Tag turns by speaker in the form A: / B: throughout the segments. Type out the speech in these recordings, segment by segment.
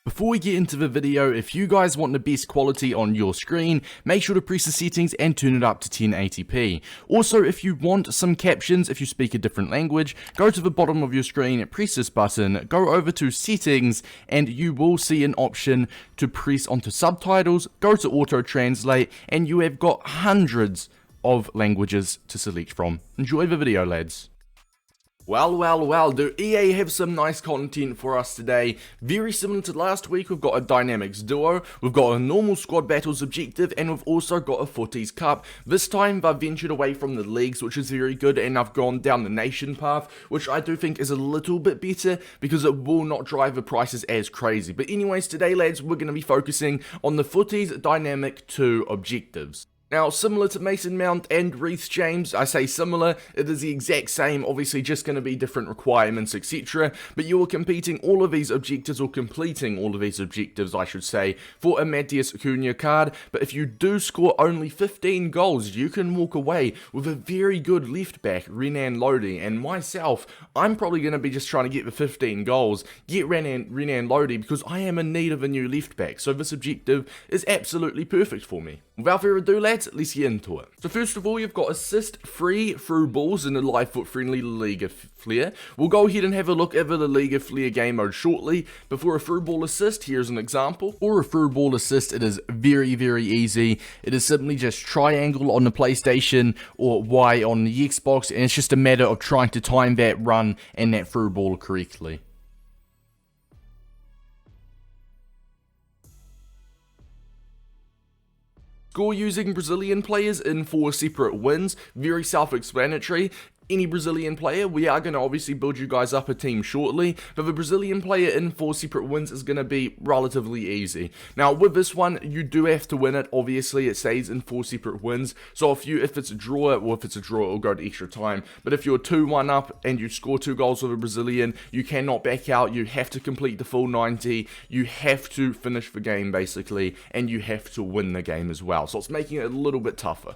A: Before we get into the video, if you guys want the best quality on your screen, make sure to press the settings and turn it up to 1080p. Also, if you want some captions, if you speak a different language, go to the bottom of your screen, press this button, go over to settings, and you will see an option to press onto subtitles, go to auto translate, and you have got hundreds of languages to select from. Enjoy the video, lads. Well, do EA have some nice content for us today? Very similar to last week, we've got a Dynamics Duo, we've got a normal squad battles objective, and we've also got a FUTTIES Cup. This time, they've ventured away from the leagues, which is very good, and I've gone down the nation path, which I do think is a little bit better, because it will not drive the prices as crazy. But anyways, today, lads, we're going to be focusing on the FUTTIES Dynamic 2 objectives. Now, similar to Mason Mount and Reece James, I say similar, it is the exact same, obviously just going to be different requirements, etc. But you are competing all of these objectives, or completing all of these objectives, I should say, for a Matheus Cunha card. But if you do score only 15 goals, you can walk away with a very good left back, Renan Lodi. And myself, I'm probably going to be just trying to get the 15 goals, get Renan Lodi, because I am in need of a new left back. So this objective is absolutely perfect for me. Without further ado, lads, let's get into it. So first of all, you've got assist free through balls in the live FUT Friendly LaLiga Flair. We'll go ahead and have a look at the LaLiga Flair game mode shortly. Before a through ball assist, here's an example. For a through ball assist, it is very easy. It is simply just triangle on the PlayStation or Y on the Xbox, and it's just a matter of trying to time that run and that through ball correctly. Score using Brazilian players in 4 separate wins, very self-explanatory. Any Brazilian player, we are going to obviously build you guys up a team shortly, but the Brazilian player in 4 separate wins is going to be relatively easy. Now with this one, you do have to win it, obviously it stays in 4 separate wins, so if it's a draw, it'll go to extra time, but if you're 2-1 up and you score 2 goals with a Brazilian, you cannot back out, you have to complete the full 90, you have to finish the game basically, and you have to win the game as well, so it's making it a little bit tougher.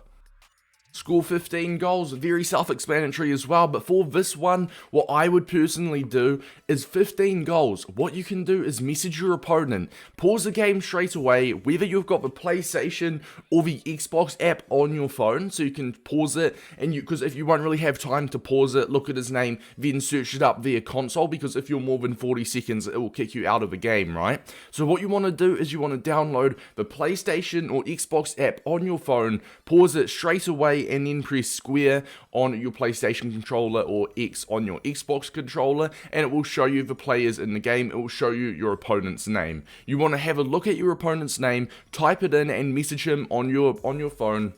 A: Score 15 goals, very self-explanatory as well, but for this one, what I would personally do is 15 goals. What you can do is message your opponent, pause the game straight away, whether you've got the PlayStation or the Xbox app on your phone, so you can pause it, and because if you won't really have time to pause it, look at his name, then search it up via console, because if you're more than 40 seconds, it will kick you out of the game, right? So what you want to do is you want to download the PlayStation or Xbox app on your phone, pause it straight away, and then press square on your PlayStation controller or X on your Xbox controller, and it will show you the players in the game. It will show you your opponent's name. You want to have a look at your opponent's name, type it in, and message him on your phone,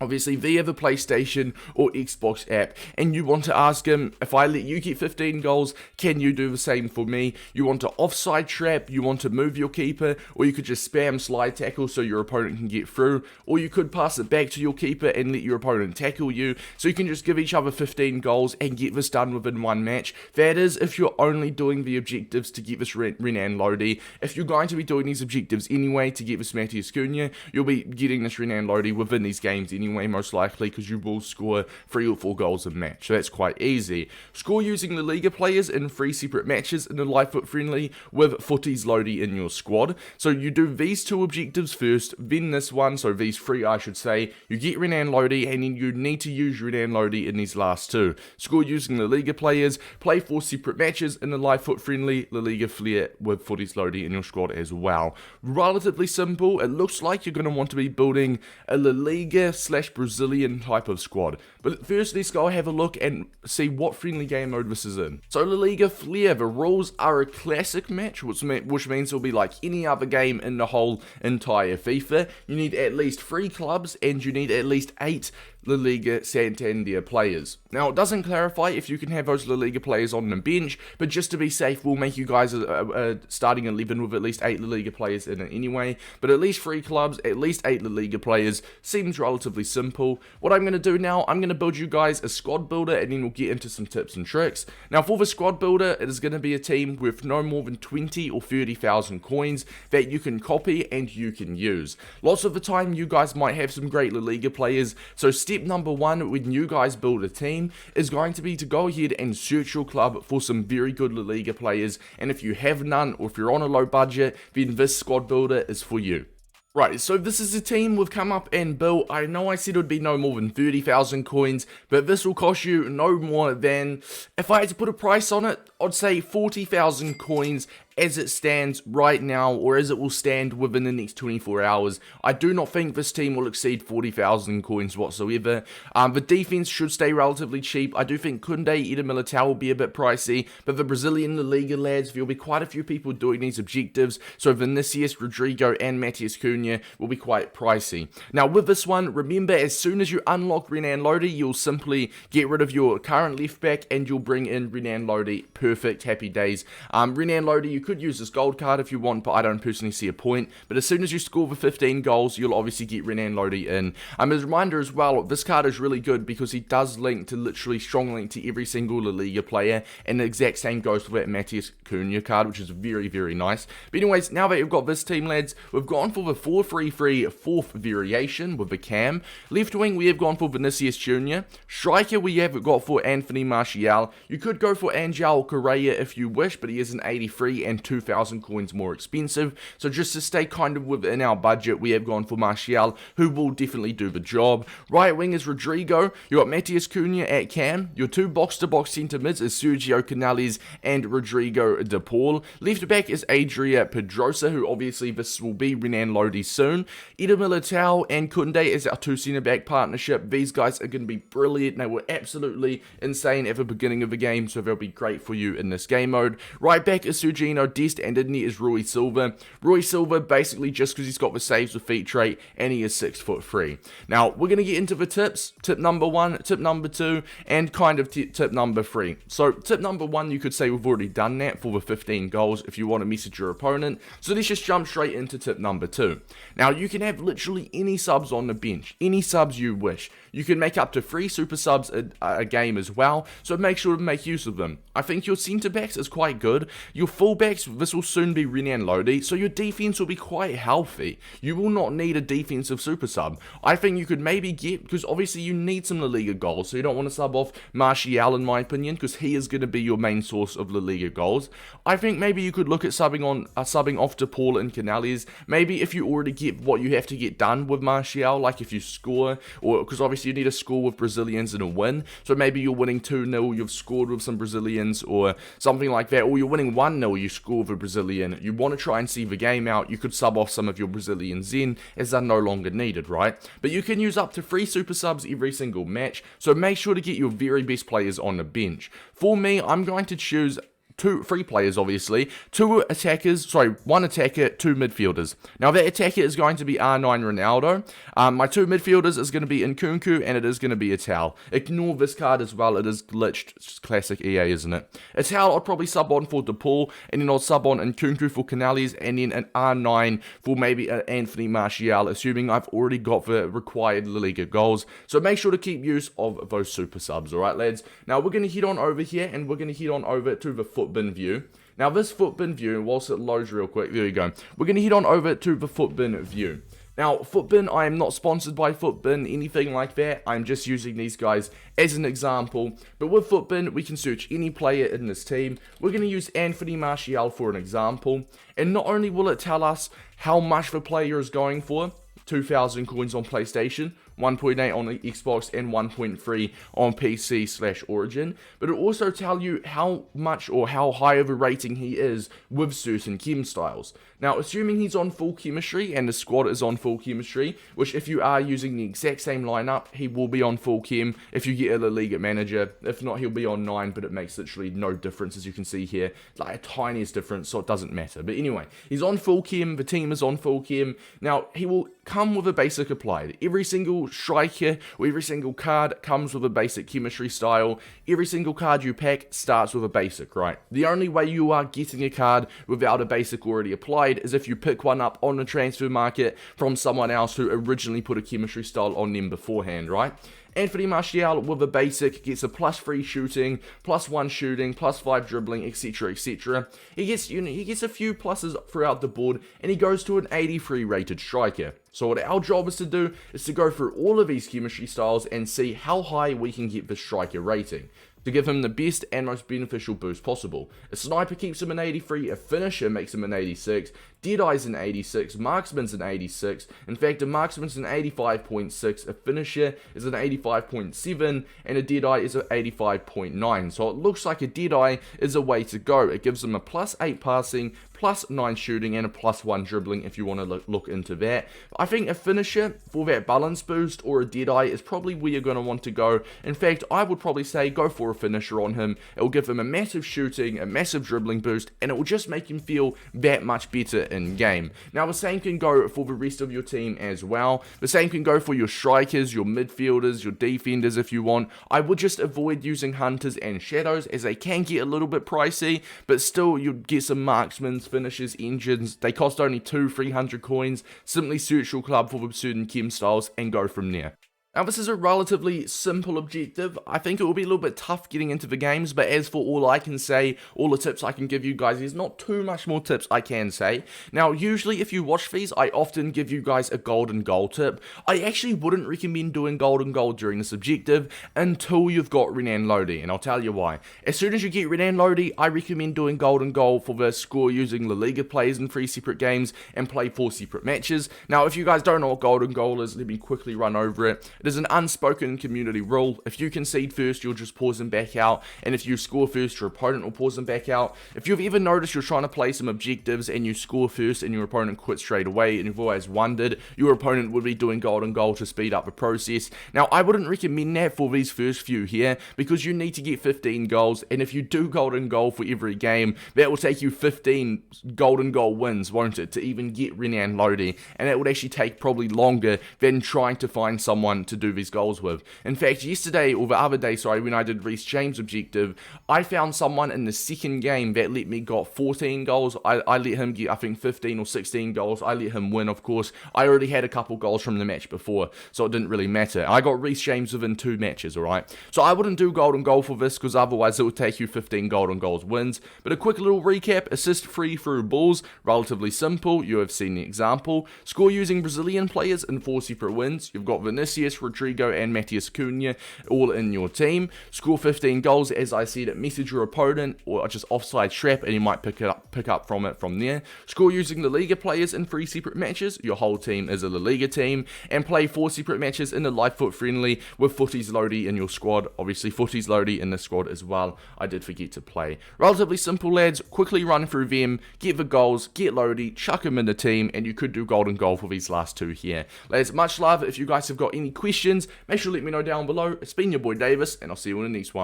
A: obviously via the PlayStation or Xbox app, and you want to ask him, if I let you get 15 goals, can you do the same for me? You want to offside trap, you want to move your keeper, or you could just spam slide tackle so your opponent can get through, or you could pass it back to your keeper and let your opponent tackle you, so you can just give each other 15 goals and get this done within one match. That is if you're only doing the objectives to get this Renan Lodi. If you're going to be doing these objectives anyway to get this Matheus Cunha, you'll be getting this Renan Lodi within these games anyway, most likely, because you will score 3 or 4 goals a match, so that's quite easy. Score using LaLiga players in 3 separate matches in the live FUT Friendly with FUTTIES Lodi in your squad. So you do these 2 objectives first, then this one, so these 3 I should say, you get Renan Lodi, and then you need to use Renan Lodi in these last 2. Score using LaLiga players, play 4 separate matches in the live FUT Friendly LaLiga Flair with FUTTIES Lodi in your squad as well. Relatively simple. It looks like you're going to want to be building a LaLiga / Brazilian type of squad. But first, let's go have a look and see what friendly game mode this is in. So LaLiga Flair, the rules are a classic match, which means it'll be like any other game in the whole entire FIFA. You need at least 3 clubs, and you need at least 8 LaLiga Santander players. Now, it doesn't clarify if you can have those LaLiga players on the bench, but just to be safe, we'll make you guys a starting 11 with at least 8 LaLiga players in it anyway. But at least 3 clubs, at least 8 LaLiga players, seems relatively simple. What I'm going to do now, I'm going to build you guys a squad builder, and then we'll get into some tips and tricks. Now, for the squad builder, it is going to be a team with no more than 20 or 30,000 coins that you can copy and you can use. Lots of the time, you guys might have some great LaLiga players, so step step number one when you guys build a team is going to be to go ahead and search your club for some very good La Liga players, and if you have none or if you're on a low budget, then this squad builder is for you. Right, so this is a team we've come up and built. I know I said it would be no more than 30,000 coins, but this will cost you no more than, if I had to put a price on it, I'd say 40,000 coins as it stands right now, or as it will stand within the next 24 hours. I do not think this team will exceed 40,000 coins whatsoever. The defense should stay relatively cheap. I do think Cunha, IN METROPOLITANO will be a bit pricey, but the Brazilian La Liga lads, there will be quite a few people doing these objectives, so Vinicius, Rodrigo, and Matheus Cunha will be quite pricey. Now with this one, remember, as soon as you unlock Renan Lodi, you'll simply get rid of your current left back and you'll bring in Renan Lodi. Perfect, happy days. Renan Lodi, you could use this gold card if you want, but I don't personally see a point. But as soon as you score the 15 goals, you'll obviously get Renan Lodi in. As a reminder as well, this card is really good because he does link to literally strong link to every single La Liga player, and the exact same goes for that Matheus Cunha card, which is very, very nice. But anyways, now that you've got this team, lads, we've gone for the 4-3-3 fourth variation with the cam. Left wing, we have gone for Vinicius Jr. Striker, we have got for Anthony Martial. You could go for Angel Correa if you wish, but he is an 83 and 2,000 coins more expensive. So just to stay kind of within our budget, we have gone for Martial, who will definitely do the job. Right wing is Rodrigo. You got Matheus Cunha at cam. Your two box-to-box centre mids is Sergio Canales and Rodrigo De Paul. Left back is Adria Pedrosa, who obviously this will be Renan Lodi soon. IN METROPOLITANO and Cunha is our two centre-back partnership. These guys are going to be brilliant. They were absolutely insane at the beginning of the game, so they'll be great for you in this game mode. Right back is Sergino Dest, and in there is Rui Silva. Rui Silva basically just because he's got the saves with feet trait and he is 6'3". Now we're going to get into the tips. Tip number 1, tip number 2, and kind of tip number 3. So tip number 1, you could say we've already done that for the 15 goals if you want to message your opponent. So let's just jump straight into tip number 2. Now you can have literally any subs on the bench, any subs you wish. You can make up to 3 super subs a game as well, so make sure to make use of them. I think your centre backs is quite good. Your fullbacks, this will soon be Renan Lodi, so your defense will be quite healthy. You will not need a defensive super sub. I think you could maybe get, because obviously you need some La Liga goals, so you don't want to sub off Martial in my opinion, because he is going to be your main source of La Liga goals. I think maybe you could look at subbing off to Paul and Canales. Maybe if you already get what you have to get done with Martial, like if you score, or because obviously you need to score with Brazilians and a win, so maybe you're winning 2-0, you've scored with some Brazilians or something like that, or you're winning 1-0, you score with a Brazilian, you want to try and see the game out, you could sub off some of your Brazilians in, as they're no longer needed, right? But you can use up to 3 super subs every single match, so make sure to get your very best players on the bench. For me, I'm going to choose 3 players, obviously, 1 attacker, 2 midfielders. Now that attacker is going to be R9 Ronaldo. My 2 midfielders is going to be Nkunku, and it is going to be Ital. Ignore this card as well, it is glitched. It's classic EA, isn't it? Ital, I'll probably sub on for De Paul, and then I'll sub on Nkunku for Canales, and then an R9 for maybe an Anthony Martial, assuming I've already got the required La Liga goals. So make sure to keep use of those super subs, alright lads? Now we're going to head on over here, and we're going to head on over to the foot bin view. Now this foot bin view, whilst it loads real quick, there you go, we're going to head on over to the foot bin view. Now Footbin, I am not sponsored by Footbin, anything like that, I'm just using these guys as an example, but with Footbin we can search any player in this team. We're going to use Anthony Martial for an example, and not only will it tell us how much the player is going for, 2,000 coins on PlayStation, 1.8 on the Xbox, and 1.3 on PC/Origin, but it'll also tell you how much or how high of a rating he is with certain chem styles. Now, assuming he's on full chemistry and the squad is on full chemistry, which if you are using the exact same lineup, he will be on full chem if you get a La Liga manager. If not, he'll be on 9, but it makes literally no difference, as you can see here, like a tiniest difference, so it doesn't matter. But anyway, he's on full chem, the team is on full chem. Now, he will come with a basic applied. Every single striker or every single card comes with a basic chemistry style. Every single card you pack starts with a basic, right? The only way you are getting a card without a basic already applied is if you pick one up on the transfer market from someone else who originally put a chemistry style on them beforehand, right? Anthony Martial with a basic gets a +3 shooting, +1 shooting, +5 dribbling, etc, etc. He gets a few pluses throughout the board, and he goes to an 83 rated striker. So what our job is to do is to go through all of these chemistry styles and see how high we can get the striker rating, to give him the best and most beneficial boost possible. A sniper keeps him an 83, a finisher makes him an 86, Deadeye's an 86, Marksman's an 86, in fact a Marksman's an 85.6, a finisher is an 85.7, and a Deadeye is an 85.9, so it looks like a Deadeye is a way to go. It gives him a +8 passing, +9 shooting, and a +1 dribbling if you want to look into that. I think a finisher for that balance boost or a Deadeye is probably where you're going to want to go. In fact, I would probably say go for a finisher on him. It will give him a massive shooting, a massive dribbling boost, and it will just make him feel that much better in game. Now the same can go for the rest of your team as well. The same can go for your strikers, your midfielders, your defenders if you want. I would just avoid using hunters and shadows as they can get a little bit pricey, but still you'd get some marksmen, finishers, engines. They cost only 200-300 coins. Simply search your club for the certain chem styles and go from there. Now this is a relatively simple objective. I think it will be a little bit tough getting into the games, but as for all I can say, all the tips I can give you guys, there's not too much more tips I can say. Now usually if you watch these, I often give you guys a golden goal tip. I actually wouldn't recommend doing golden goal during this objective until you've got Renan Lodi, and I'll tell you why. As soon as you get Renan Lodi, I recommend doing golden goal for the score using LaLiga players in 3 separate games and play 4 separate matches. Now if you guys don't know what golden goal is, let me quickly run over it. It is an unspoken community rule. If you concede first, you'll just pause them back out, and if you score first, your opponent will pause them back out. If you've ever noticed you're trying to play some objectives and you score first and your opponent quits straight away, and you've always wondered, your opponent would be doing golden goal to speed up the process. Now, I wouldn't recommend that for these first few here, because you need to get 15 goals, and if you do golden goal for every game, that will take you 15 golden goal wins, won't it, to even get Renan Lodi, and that would actually take probably longer than trying to find someone to do these goals with. In fact, yesterday, or the other day, sorry, when I did Reece James' objective, I found someone in the second game that let me got 14 goals. I let him get, I think, 15 or 16 goals. I let him win, of course. I already had a couple goals from the match before, so it didn't really matter. I got Reece James within 2 matches, alright? So I wouldn't do golden goal for this, because otherwise it would take you 15 golden goals wins. But a quick little recap: assist free through balls, relatively simple. You have seen the example. Score using Brazilian players in 4 separate wins. You've got Vinicius, Rodrigo, and Matheus Cunha all in your team. Score 15 goals, as I said, message your opponent or just offside trap, and you might pick up from it from there. Score using LaLiga players in 3 separate matches. Your whole team is a LaLiga team, and play 4 separate matches in the live FUT Friendly with FUTTIES Lodi in your squad. Obviously FUTTIES Lodi in the squad as well. I did forget to play. Relatively simple, lads. Quickly run through them, get the goals, get Lodi, chuck him in the team, and you could do golden goal for these last 2 here. Lads, much love. If you guys have got any questions, make sure to let me know down below. It's been your boy Davis, and I'll see you in the next one.